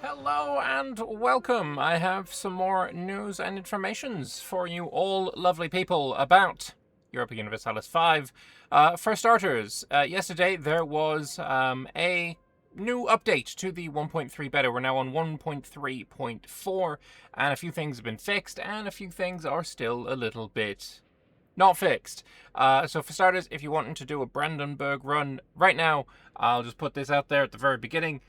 Hello and welcome. I have some more news and informations for you all lovely people about Europa Universalis 5. For starters, yesterday there was a new update to the 1.3 beta. We're now on 1.3.4, and a few things have been fixed, and a few things are still a little bit not fixed. So for starters, if you're wanting to do a Brandenburg run right now, I'll just put this out there at the very beginning.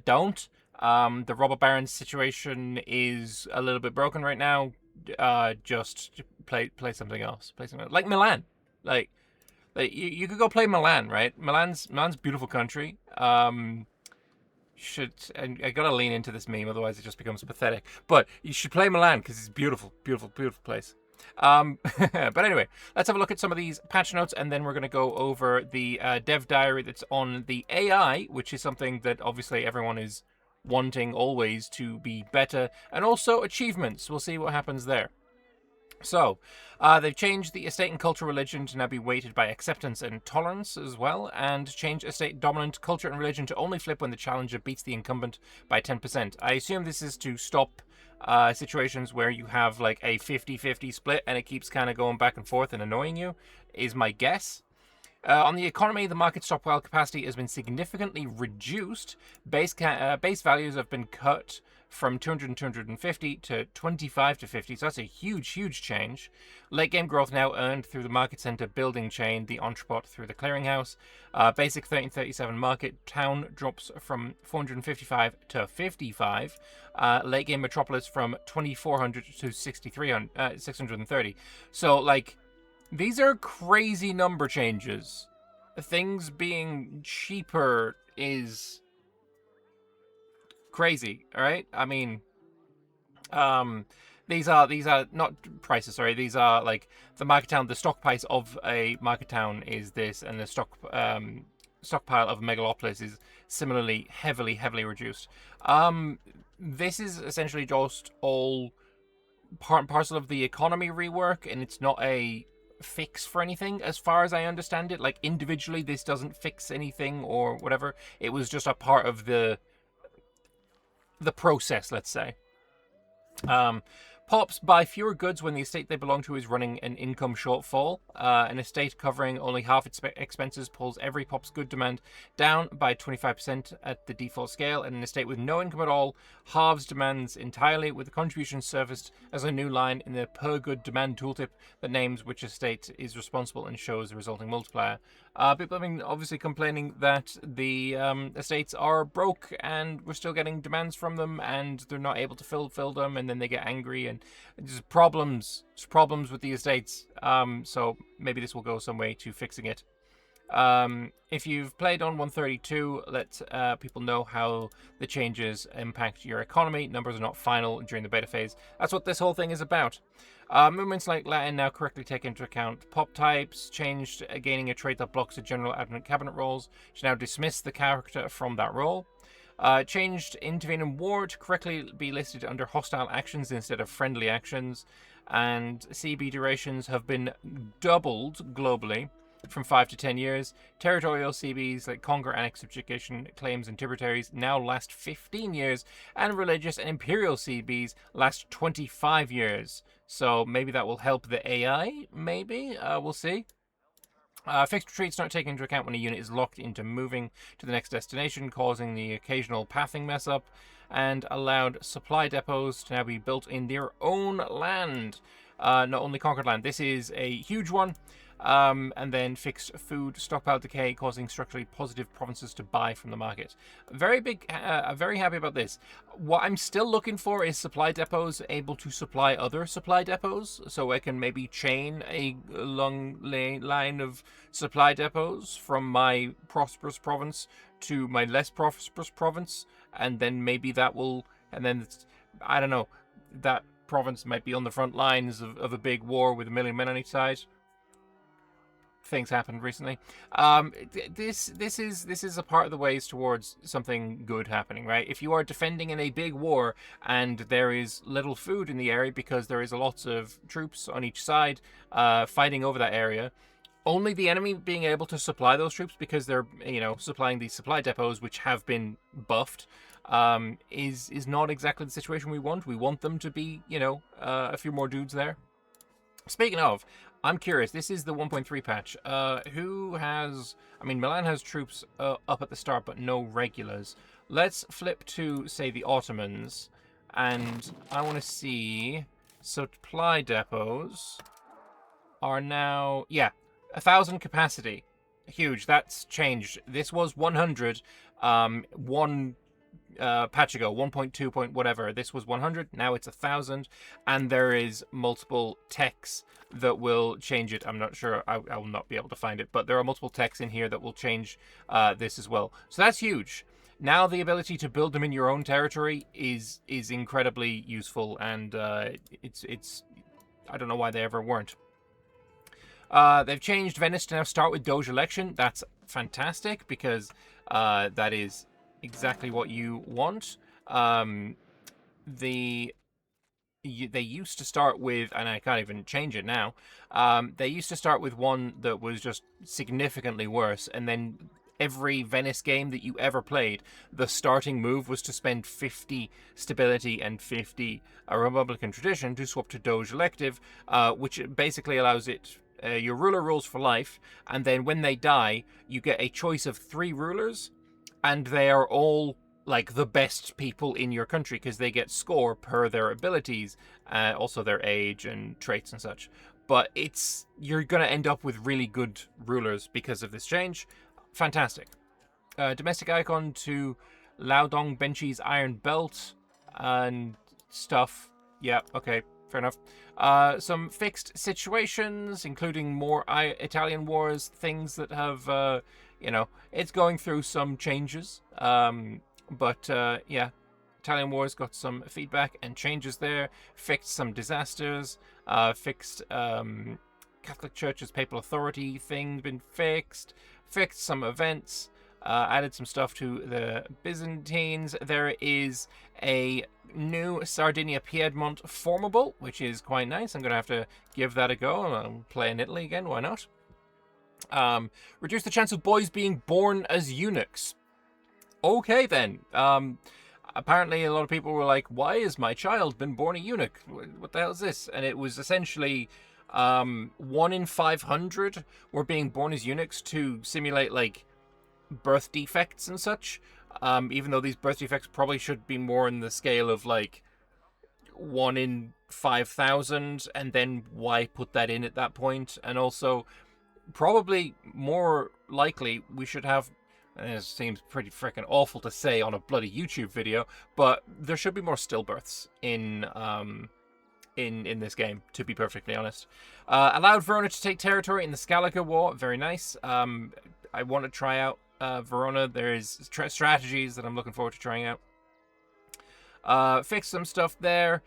Don't. The robber baron situation is a little bit broken right now. Just play something else. Play something like Milan. Like you could go play Milan, right? Milan's beautiful country. I gotta lean into this meme, otherwise it just becomes pathetic. But you should play Milan because it's beautiful, beautiful, beautiful place. But anyway, let's have a look at some of these patch notes, and then we're going to go over the dev diary that's on the AI, which is something that obviously everyone is wanting always to be better, and also achievements. We'll see what happens there. So, they've changed the estate and culture religion to now be weighted by acceptance and tolerance as well, and changed estate dominant culture and religion to only flip when the challenger beats the incumbent by 10%. I assume this is to stop situations where you have like a 50-50 split and it keeps kind of going back and forth and annoying you, is my guess. On the economy, the market stockpile capacity has been significantly reduced. Base values have been cut from 200 and 250 to 25 to 50, so that's a huge change. Late game growth now earned through the market center building chain, the entrepot through the clearinghouse. Basic 1337 market town drops from 455 to 55. Late game metropolis from 2400 to 630. So like, these are crazy number changes. Things being cheaper is crazy, all right? I mean, these are not prices, sorry. These are like the market town. The stock price of a market town is this, and the stockpile of a megalopolis is similarly heavily reduced. This is essentially just all part and parcel of the economy rework, and it's not a fix for anything as far as I understand it. Like, individually this doesn't fix anything or whatever. It was just a part of the process, let's say. Pops buy fewer goods when the estate they belong to is running an income shortfall. An estate covering only half its expenses pulls every pop's good demand down by 25% at the default scale, and an estate with no income at all halves demands entirely, with the contribution surfaced as a new line in the per good demand tooltip that names which estate is responsible and shows the resulting multiplier. People have been obviously complaining that the estates are broke and we're still getting demands from them and they're not able to fill them, and then they get angry and just problems with the estates. So maybe this will go some way to fixing it. If you've played on 132, let people know how the changes impact your economy. Numbers are not final during the beta phase. That's what this whole thing is about. Movements like Latin now correctly take into account pop types. Changed gaining a trait that blocks the general admin cabinet roles to now dismiss the character from that role. Changed intervene in war to correctly be listed under hostile actions instead of friendly actions. And CB durations have been doubled globally from 5 to 10 years. Territorial CBs like conquer, annex, subjugation claims and tributaries now last 15 years, and religious and imperial CBs last 25 years. So maybe that will help the AI, maybe? We'll see. Fixed retreats not taken into account when a unit is locked into moving to the next destination, causing the occasional pathing mess up, and allowed supply depots to now be built in their own land, not only conquered land. This is a huge one. And then fixed food stockpile decay, causing structurally positive provinces to buy from the market. Very big, very happy about this. What I'm still looking for is supply depots able to supply other supply depots, so I can maybe chain a long line of supply depots from my prosperous province to my less prosperous province, and then maybe that will, and then, I don't know, that province might be on the front lines of a big war with 1 million men on each side. Things happened recently. This is a part of the ways towards something good happening, right? If you are defending in a big war and there is little food in the area because there is lots of troops on each side fighting over that area, only the enemy being able to supply those troops because they're, supplying these supply depots which have been buffed, is not exactly the situation we want. We want them to be, you know, a few more dudes there. Speaking of, I'm curious. This is the 1.3 patch. Who has... I mean, Milan has troops up at the start, but no regulars. Let's flip to, say, the Ottomans. And I want to see... Supply depots are now... Yeah, 1,000 capacity. Huge. That's changed. This was 100 one patch ago, 1.2 point whatever. This was 100, now it's 1,000, and there is multiple techs that will change it. I'm not sure, I will not be able to find it, but there are multiple techs in here that will change this as well. So that's huge. Now the ability to build them in your own territory is incredibly useful, and it's I don't know why they ever weren't. They've changed Venice to now start with Doge election. That's fantastic, because that is exactly what you want. They used to start with, and I can't even change it now, they used to start with one that was just significantly worse, and then every Venice game that you ever played, the starting move was to spend 50 stability and 50 Republican tradition to swap to Doge elective, which basically allows it... your ruler rules for life, and then when they die, you get a choice of 3 rulers, and they are all like the best people in your country because they get score per their abilities, also their age and traits and such. But you're going to end up with really good rulers because of this change. Fantastic. Domestic icon to Laodong Benchy's Iron Belt and stuff. Yeah, okay. Fair enough. Some fixed situations, including more Italian wars, things that have, you know, it's going through some changes. But yeah, Italian wars got some feedback and changes there. Fixed some disasters. Fixed Catholic Church's papal authority thing been fixed. Fixed some events. Added some stuff to the Byzantines. There is a new Sardinia Piedmont formable, which is quite nice. I'm going to have to give that a go. I'll play in Italy again, why not? Reduce the chance of boys being born as eunuchs. Okay then. Apparently a lot of people were like, why has my child been born a eunuch? What the hell is this? And it was essentially 1 in 500 were being born as eunuchs to simulate like birth defects and such, even though these birth defects probably should be more in the scale of like 1 in 5,000, and then why put that in at that point? And also probably more likely we should have, and it seems pretty freaking awful to say on a bloody YouTube video, but there should be more stillbirths in this game, to be perfectly honest. Allowed Verona to take territory in the Scaliger War. Very nice. I want to try out Verona. There is strategies that I'm looking forward to trying out. Fix some stuff there.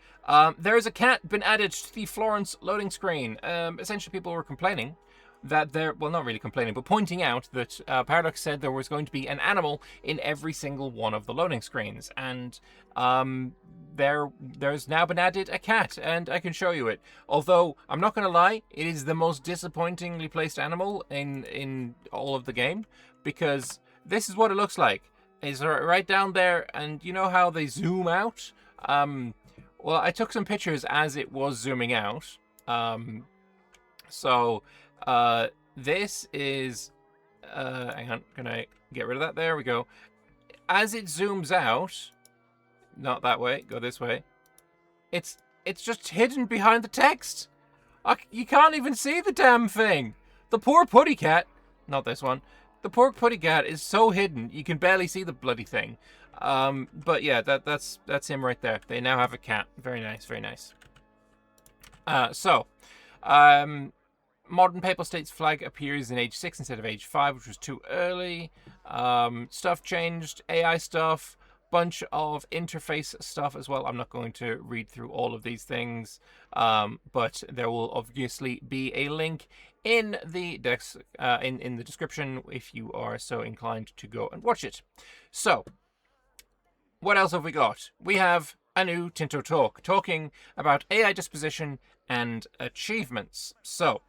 There is a cat been added to the Florence loading screen. Essentially, people were complaining that well, not really complaining, but pointing out that Paradox said there was going to be an animal in every single one of the loading screens, and there's now been added a cat, and I can show you it. Although I'm not going to lie, it is the most disappointingly placed animal in all of the game, because this is what it looks like. It's right down there, and you know how they zoom out? Well, I took some pictures as it was zooming out. This is, hang on, can I get rid of that? There we go. As it zooms out, not that way, go this way, it's just hidden behind the text. You can't even see the damn thing. The poor putty cat, not this one, the poor putty cat is so hidden, you can barely see the bloody thing. But yeah, that's him right there. They now have a cat. Very nice, very nice. Modern Papal States flag appears in age 6 instead of age 5, which was too early. Stuff changed, AI stuff, bunch of interface stuff as well. I'm not going to read through all of these things, but there will obviously be a link in the in the description if you are so inclined to go and watch it. So, what else have we got? We have a new Tinto talk, talking about AI disposition and achievements. So,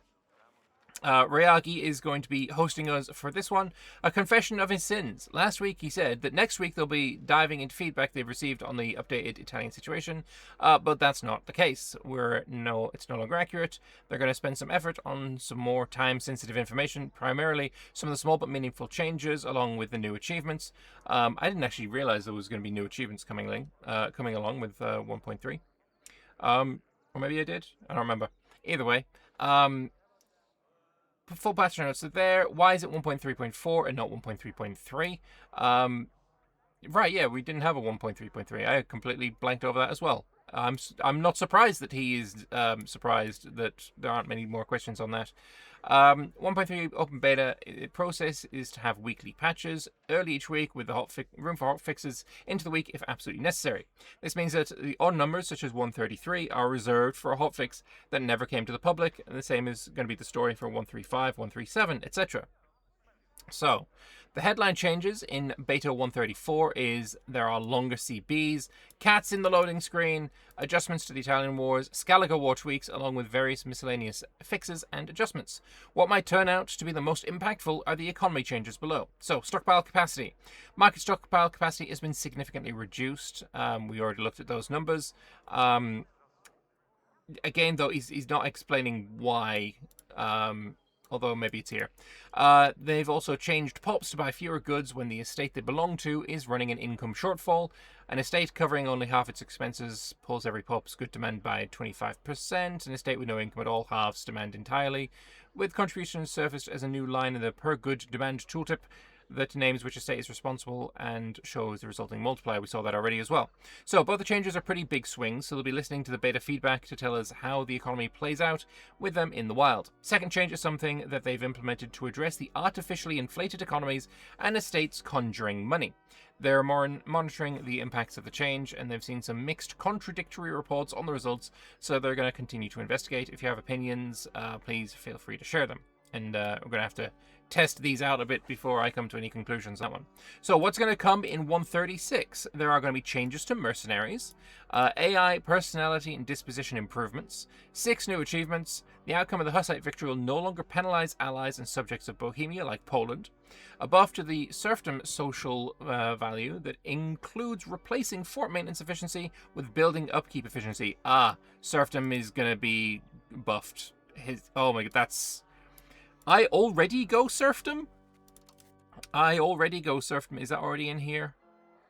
Rayagi is going to be hosting us for this one, a confession of his sins. Last week he said that next week they'll be diving into feedback they've received on the updated Italian situation, but that's not the case. It's no longer accurate. They're going to spend some effort on some more time-sensitive information, primarily some of the small but meaningful changes along with the new achievements. I didn't actually realize there was going to be new achievements coming along with 1.3. Or maybe I did. I don't remember. Either way. Full patch notes are there. Why is it 1.3.4 and not 1.3.3? Right, yeah, we didn't have a 1.3.3. I completely blanked over that as well. I'm not surprised that he is surprised that there aren't many more questions on that. 1.3 open beta process is to have weekly patches early each week with the room for hot fixes into the week if absolutely necessary. This means that the odd numbers such as 133 are reserved for a hotfix that never came to the public, and the same is going to be the story for 135, 137, etc. So, the headline changes in beta 134 is there are longer CBs, cats in the loading screen, adjustments to the Italian wars, Scaliger war tweaks, along with various miscellaneous fixes and adjustments. What might turn out to be the most impactful are the economy changes below. So, stockpile capacity. Market stockpile capacity has been significantly reduced. We already looked at those numbers. Again, though, he's not explaining why. Although maybe it's here. They've also changed POPs to buy fewer goods when the estate they belong to is running an income shortfall. An estate covering only half its expenses pulls every POP's good demand by 25%. An estate with no income at all halves demand entirely. With contributions surfaced as a new line in the per good demand tooltip that names which estate is responsible and shows the resulting multiplier. We saw that already as well. So both the changes are pretty big swings, so they'll be listening to the beta feedback to tell us how the economy plays out with them in the wild. Second change is something that they've implemented to address the artificially inflated economies and estates conjuring money. They're monitoring the impacts of the change, and they've seen some mixed, contradictory reports on the results, so they're going to continue to investigate. If you have opinions, please feel free to share them. And we're going to have to test these out a bit before I come to any conclusions on that one. So what's going to come in 136? There are going to be changes to mercenaries, AI, personality, and disposition improvements, 6 new achievements. The outcome of the Hussite victory will no longer penalize allies and subjects of Bohemia like Poland. A buff to the Serfdom social value that includes replacing fort maintenance efficiency with building upkeep efficiency. Serfdom is going to be buffed. Oh my god, that's... I already go serfdom? Is that already in here?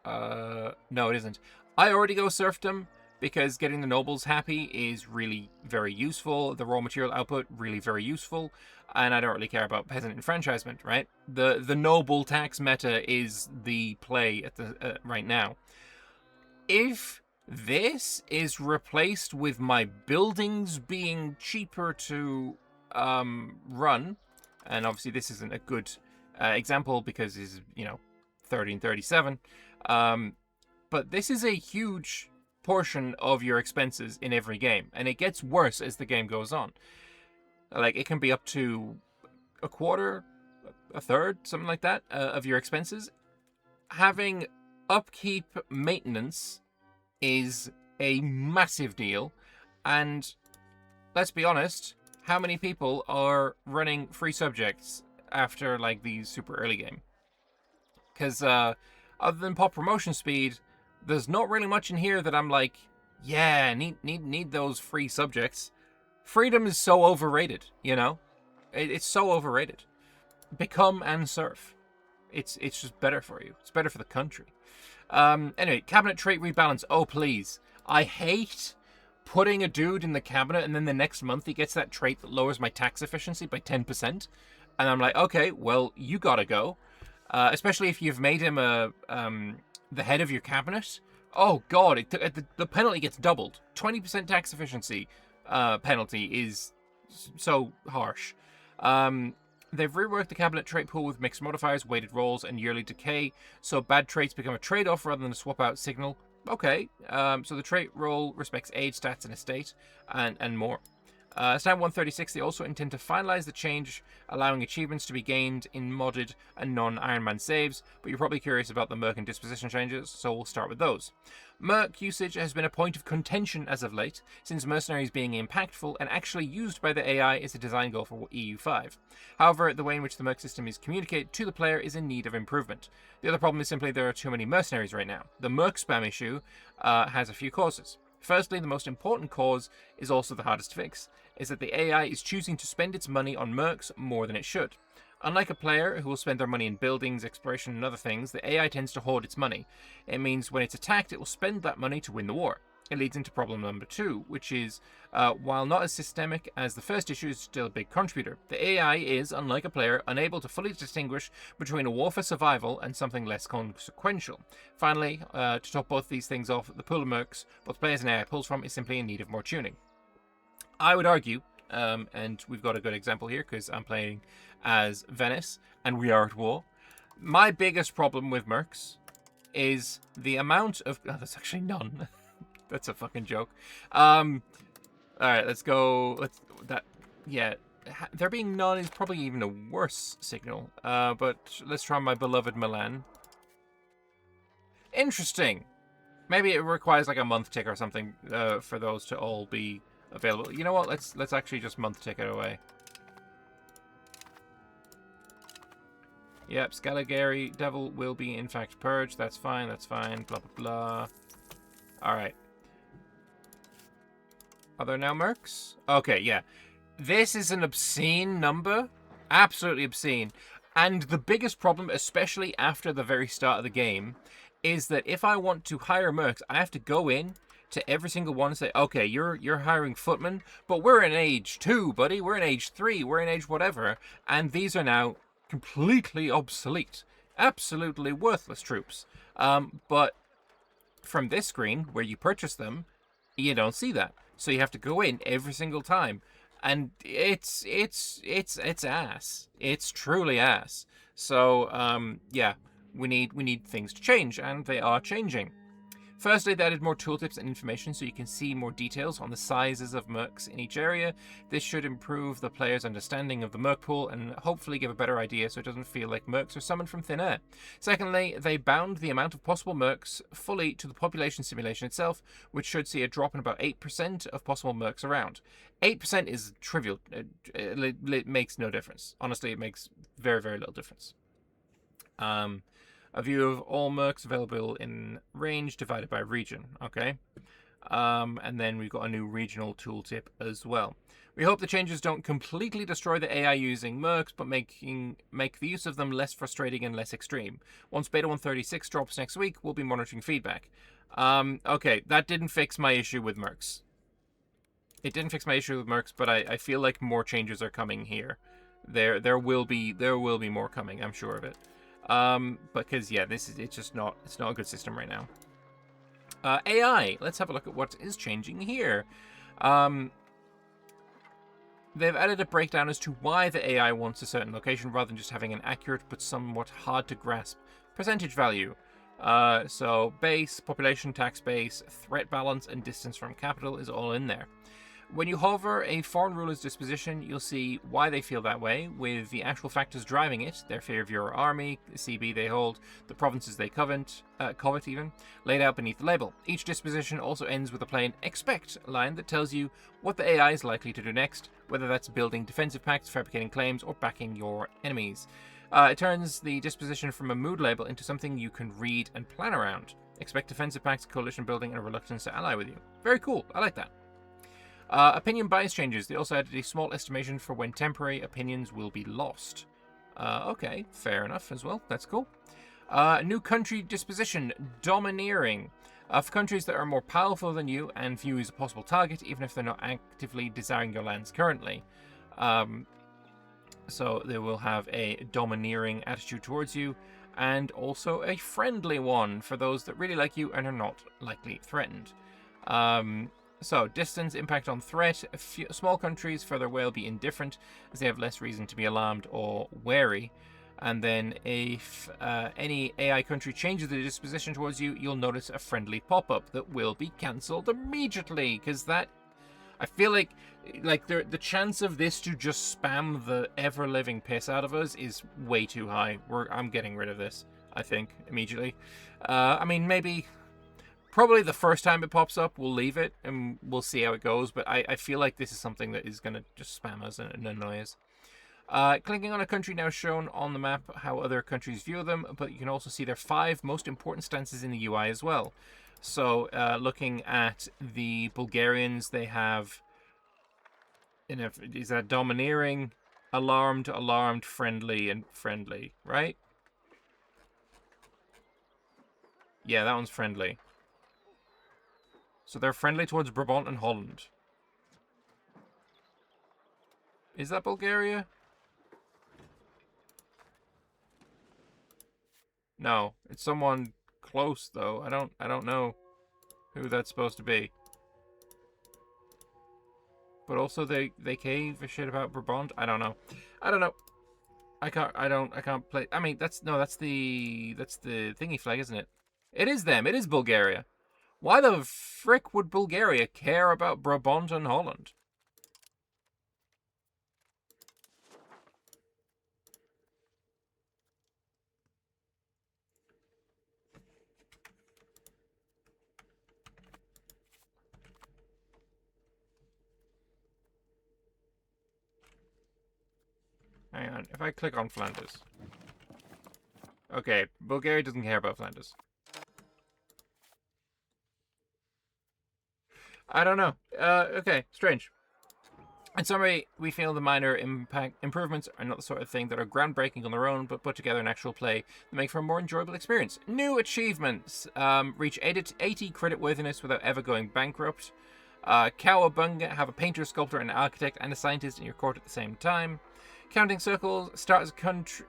No, it isn't. I already go serfdom because getting the nobles happy is really very useful. The raw material output, really very useful. And I don't really care about peasant enfranchisement, right? The noble tax meta is the play at the right now. If this is replaced with my buildings being cheaper to run, and obviously this isn't a good example because it's 1337, but this is a huge portion of your expenses in every game, and it gets worse as the game goes on. Like, it can be up to a quarter, a third, something like that, of your expenses. Having upkeep maintenance is a massive deal, and let's be honest, how many people are running free subjects after like the super early game? Because other than pop promotion speed, there's not really much in here that I'm like, yeah, need those free subjects. Freedom is so overrated, it's so overrated. Become and surf. It's just better for you. It's better for the country. Anyway, cabinet trait rebalance. Oh please, I hate putting a dude in the cabinet and then the next month he gets that trait that lowers my tax efficiency by 10%. And I'm like, okay, well, you gotta go. Especially if you've made him the head of your cabinet. Oh god, the penalty gets doubled. 20% tax efficiency penalty is so harsh. They've reworked the cabinet trait pool with mixed modifiers, weighted rolls, and yearly decay, so bad traits become a trade-off rather than a swap-out signal. Okay, so the trait roll respects age, stats, and estate, and more. Stand 136, they also intend to finalize the change, allowing achievements to be gained in modded and non-Iron Man saves, but you're probably curious about the Merc and disposition changes, so we'll start with those. Merc usage has been a point of contention as of late, since Mercenary is being impactful and actually used by the AI is a design goal for EU5. However, the way in which the Merc system is communicated to the player is in need of improvement. The other problem is simply there are too many Mercenaries right now. The Merc spam issue has a few causes. Firstly, the most important cause is also the hardest to fix, is that the AI is choosing to spend its money on mercs more than it should. Unlike a player who will spend their money in buildings, exploration, and other things, the AI tends to hoard its money. It means when it's attacked, it will spend that money to win the war. It leads into problem number 2, which is, while not as systemic as the first issue, is still a big contributor. The AI is, unlike a player, unable to fully distinguish between a war for survival and something less consequential. Finally, to top both these things off, the pool of mercs both players and AI pulls from is simply in need of more tuning. I would argue, and we've got a good example here because I'm playing as Venice and we are at war. My biggest problem with mercs is the amount of... Oh, that's actually none. That's a fucking joke. All right, let's go. Yeah, there being none is probably even a worse signal. But let's try my beloved Milan. Interesting. Maybe it requires like a month tick or something for those to all be available. You know what? Let's actually just month tick it away. Yep, Scaligari Devil will be in fact purged. That's fine. That's fine. Blah blah blah. All right. Are there now mercs? Okay, yeah. This is an obscene number. Absolutely obscene. And the biggest problem, especially after the very start of the game, is that if I want to hire mercs, I have to go in to every single one and say, okay, you're hiring footmen, but we're in age 2, buddy. We're in age 3. We're in age whatever. And these are now completely obsolete. Absolutely worthless troops. But from this screen, where you purchase them, you don't see that. So you have to go in every single time. And it's ass. It's truly ass. So, yeah, we need things to change, and they are changing. Firstly, they added more tooltips and information so you can see more details on the sizes of mercs in each area. This should improve the player's understanding of the merc pool and hopefully give a better idea so it doesn't feel like mercs are summoned from thin air. Secondly, they bound the amount of possible mercs fully to the population simulation itself, which should see a drop in about 8% of possible mercs around. 8% is trivial. It makes no difference. Honestly, it makes very, very little difference. A view of all mercs available in range divided by region. Okay. And then we've got a new regional tooltip as well. We hope the changes don't completely destroy the AI using mercs, but make the use of them less frustrating and less extreme. Once beta 136 drops next week, we'll be monitoring feedback. Okay, that didn't fix my issue with mercs. It didn't fix my issue with mercs, but I feel like more changes are coming here. There will be more coming, I'm sure of it. Because yeah, it's not a good system right now. AI, let's have a look at what is changing here. They've added a breakdown as to why the AI wants a certain location rather than just having an accurate but somewhat hard to grasp percentage value. So base, population tax base, threat balance, and distance from capital is all in there. When you hover a foreign ruler's disposition, you'll see why they feel that way, with the actual factors driving it, their fear of your army, the CB they hold, the provinces they covet even, laid out beneath the label. Each disposition also ends with a plain expect line that tells you what the AI is likely to do next, whether that's building defensive pacts, fabricating claims, or backing your enemies. It turns the disposition from a mood label into something you can read and plan around. Expect defensive pacts, coalition building, and a reluctance to ally with you. Very cool, I like that. Opinion bias changes. They also added a small estimation for when temporary opinions will be lost. Okay, fair enough as well. That's cool. New country disposition, domineering. For countries that are more powerful than you and view you as a possible target, even if they're not actively desiring your lands currently. So they will have a domineering attitude towards you, and also a friendly one for those that really like you and are not likely threatened. So, distance, impact on threat. Small countries further away will be indifferent, as they have less reason to be alarmed or wary. And then if any AI country changes the disposition towards you, you'll notice a friendly pop-up that will be cancelled immediately, because that... I feel like the chance of this to just spam the ever-living piss out of us is way too high. I'm getting rid of this, I think, immediately. I mean, maybe... Probably the first time it pops up, we'll leave it, and we'll see how it goes, but I feel like this is something that is going to just spam us and annoy us. Clicking on a country now shown on the map how other countries view them, but you can also see their 5 most important stances in the UI as well. So, looking at the Bulgarians, they have... is that domineering, alarmed, friendly, and friendly, right? Yeah, that one's friendly. So they're friendly towards Brabant and Holland. Is that Bulgaria? No, it's someone close though. I don't know who that's supposed to be. But also they cave a shit about Brabant. I don't know. I can't play. I mean, that's the thingy flag, isn't it? It is them. It is Bulgaria. Why the frick would Bulgaria care about Brabant and Holland? Hang on, if I click on Flanders. Okay, Bulgaria doesn't care about Flanders. I don't know. Okay, strange. In summary, we feel the minor improvements are not the sort of thing that are groundbreaking on their own, but put together in actual play that make for a more enjoyable experience. New achievements. Reach 80 credit worthiness without ever going bankrupt. Cowabunga, have a painter, sculptor, an architect, and a scientist in your court at the same time. Counting circles. Start as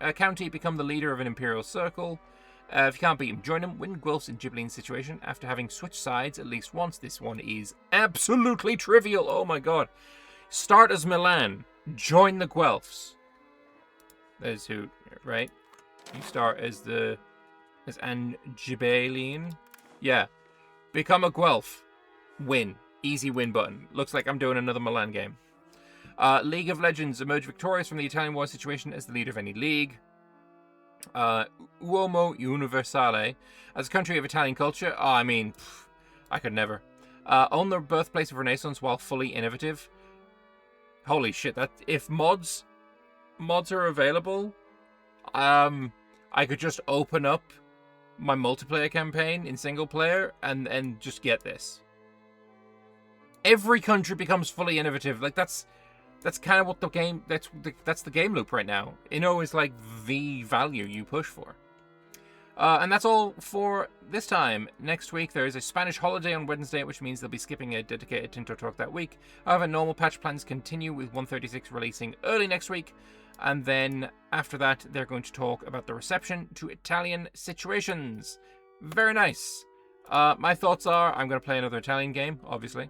a county, become the leader of an imperial circle. If you can't beat him, join him. Win Guelphs in Ghibelline's situation after having switched sides at least once. This one is absolutely trivial. Oh my god. Start as Milan. Join the Guelphs. There's who, right? You start as an Ghibelline. Yeah. Become a Guelph. Win. Easy win button. Looks like I'm doing another Milan game. League of Legends. Emerge victorious from the Italian war situation as the leader of any league. Uomo Universale. As a country of Italian culture, oh, I mean, I could never. Own the birthplace of Renaissance while fully innovative. Holy shit, that if mods are available, I could just open up my multiplayer campaign in single player and just get this. Every country becomes fully innovative. Like that's kind of what the game, that's the game loop right now. Inno is like the value you push for. And that's all for this time. Next week there is a Spanish holiday on Wednesday, which means they'll be skipping a dedicated Tinto Talk that week. However, normal patch plans continue with 136 releasing early next week. And then after that, they're going to talk about the reception to Italian situations. Very nice. My thoughts are, I'm going to play another Italian game, obviously.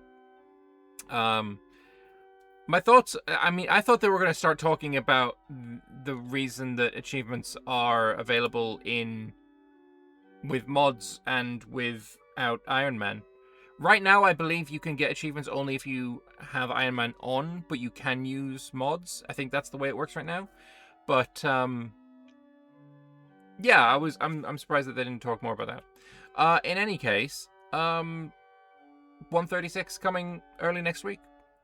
My thoughts, I mean, I thought they were going to start talking about the reason that achievements are available with mods and without Iron Man. Right now, I believe you can get achievements only if you have Iron Man on, but you can use mods. I think that's the way it works right now. But, yeah, I'm surprised that they didn't talk more about that. In any case, 136 coming early next week.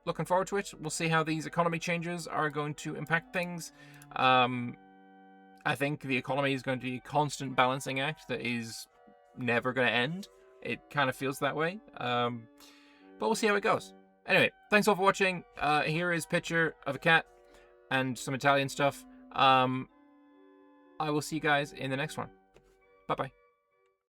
Looking forward to it. We'll see how these economy changes are going to impact things. I think the economy is going to be a constant balancing act that is never going to end. It kind of feels that way. But we'll see how it goes. Anyway, thanks all for watching. Here is a picture of a cat and some Italian stuff. I will see you guys in the next one. Bye-bye.